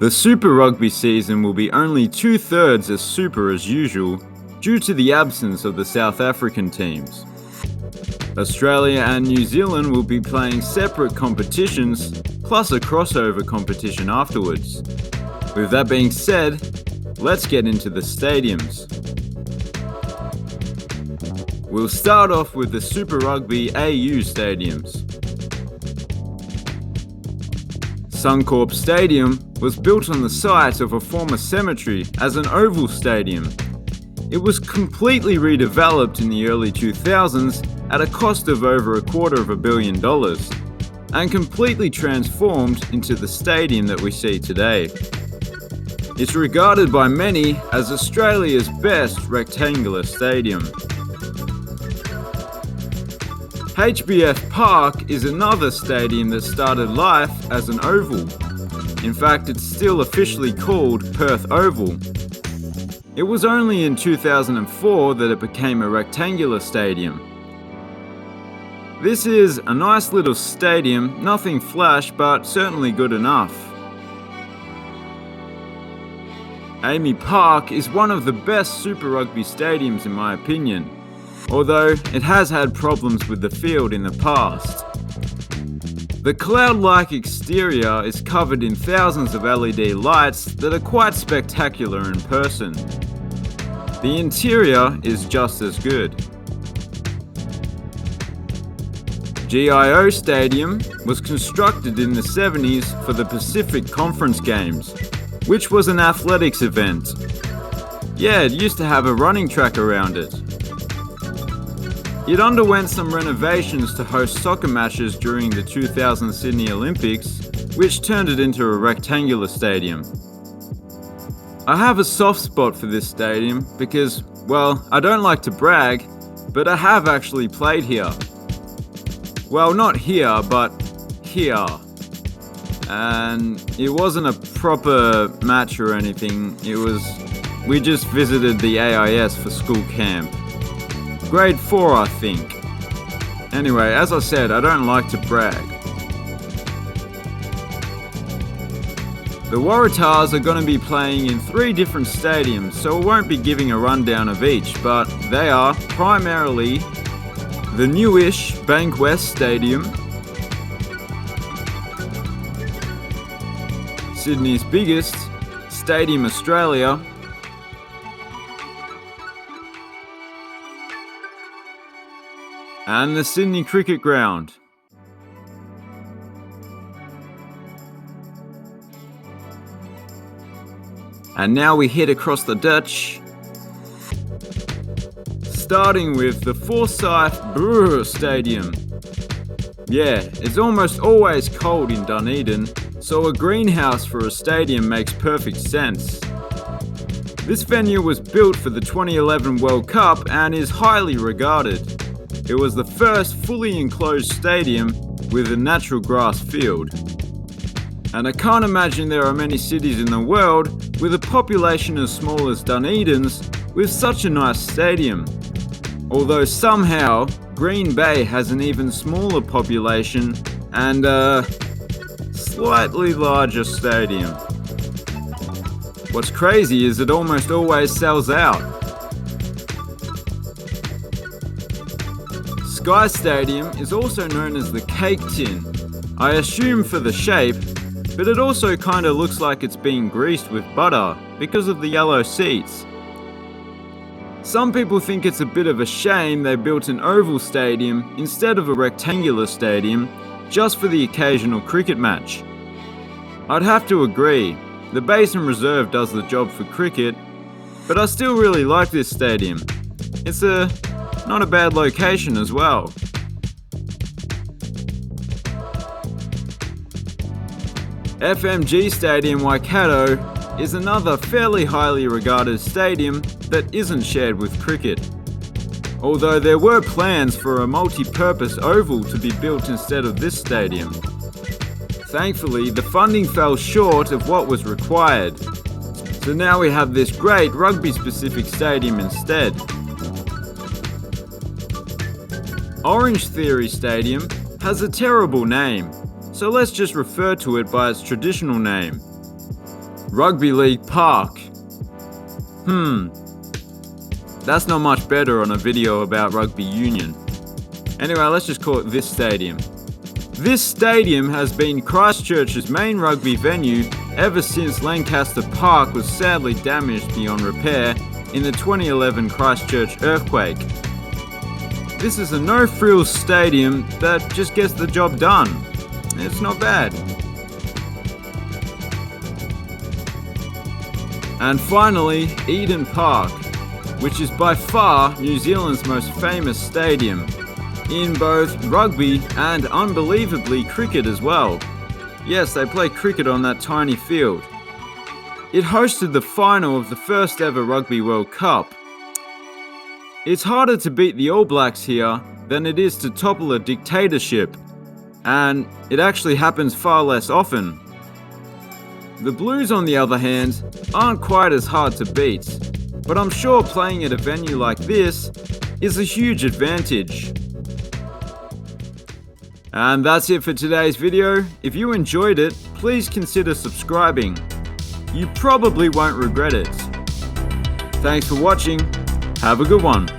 The Super Rugby season will be only 2/3 as super as usual due to the absence of the South African teams. Australia and New Zealand will be playing separate competitions, plus a crossover competition afterwards. With that being said, let's get into the stadiums. We'll start off with the Super Rugby AU stadiums. Suncorp Stadium was built on the site of a former cemetery as an oval stadium. It was completely redeveloped in the early 2000s at a cost of over $250 million and completely transformed into the stadium that we see today. It's regarded by many as Australia's best rectangular stadium. HBF Park is another stadium that started life as an oval. In fact, it's still officially called Perth Oval. It was only in 2004 that it became a rectangular stadium. This is a nice little stadium, nothing flash, but certainly good enough. Amy Park is one of the best Super Rugby stadiums in my opinion, although it has had problems with the field in the past. The cloud-like exterior is covered in thousands of LED lights that are quite spectacular in person. The interior is just as good. GIO Stadium was constructed in the 70s for the Pacific Conference Games, which was an athletics event. Yeah, it used to have a running track around it. It underwent some renovations to host soccer matches during the 2000 Sydney Olympics, which turned it into a rectangular stadium. I have a soft spot for this stadium because, well, I don't like to brag, but I have actually played here. Well, not here, but here. And it wasn't a proper match or anything, we just visited the AIS for school camp. Grade 4, I think. Anyway, as I said, I don't like to brag. The Waratahs are going to be playing in 3 different stadiums, so I won't be giving a rundown of each, but they are primarily the newish Bankwest Stadium, Sydney's biggest, Stadium Australia, and the Sydney Cricket Ground. And now we head across the Dutch, starting with the Forsyth Stadium. Yeah, it's almost always cold in Dunedin, so a greenhouse for a stadium makes perfect sense. This venue was built for the 2011 World Cup and is highly regarded. It was the first fully enclosed stadium with a natural grass field. And I can't imagine there are many cities in the world with a population as small as Dunedin's with such a nice stadium. Although somehow Green Bay has an even smaller population and a slightly larger stadium. What's crazy is it almost always sells out. Sky Stadium is also known as the Cake Tin. I assume for the shape, but it also kinda looks like it's being greased with butter because of the yellow seats. Some people think it's a bit of a shame they built an oval stadium instead of a rectangular stadium just for the occasional cricket match. I'd have to agree, the Basin Reserve does the job for cricket, but I still really like this stadium. It's not a bad location as well. FMG Stadium Waikato is another fairly highly regarded stadium that isn't shared with cricket. Although there were plans for a multi-purpose oval to be built instead of this stadium. Thankfully, the funding fell short of what was required. So now we have this great rugby-specific stadium instead. Orange Theory Stadium has a terrible name, so let's just refer to it by its traditional name. Rugby League Park. That's not much better on a video about rugby union. Anyway, let's just call it this stadium. This stadium has been Christchurch's main rugby venue ever since Lancaster Park was sadly damaged beyond repair in the 2011 Christchurch earthquake. This is a no-frills stadium that just gets the job done. It's not bad. And finally, Eden Park, which is by far New Zealand's most famous stadium, in both rugby and unbelievably cricket as well. Yes, they play cricket on that tiny field. It hosted the final of the first ever Rugby World Cup. It's harder to beat the All Blacks here than it is to topple a dictatorship, and it actually happens far less often. The Blues, on the other hand, aren't quite as hard to beat, but I'm sure playing at a venue like this is a huge advantage. And that's it for today's video. If you enjoyed it, please consider subscribing. You probably won't regret it. Thanks for watching. Have a good one.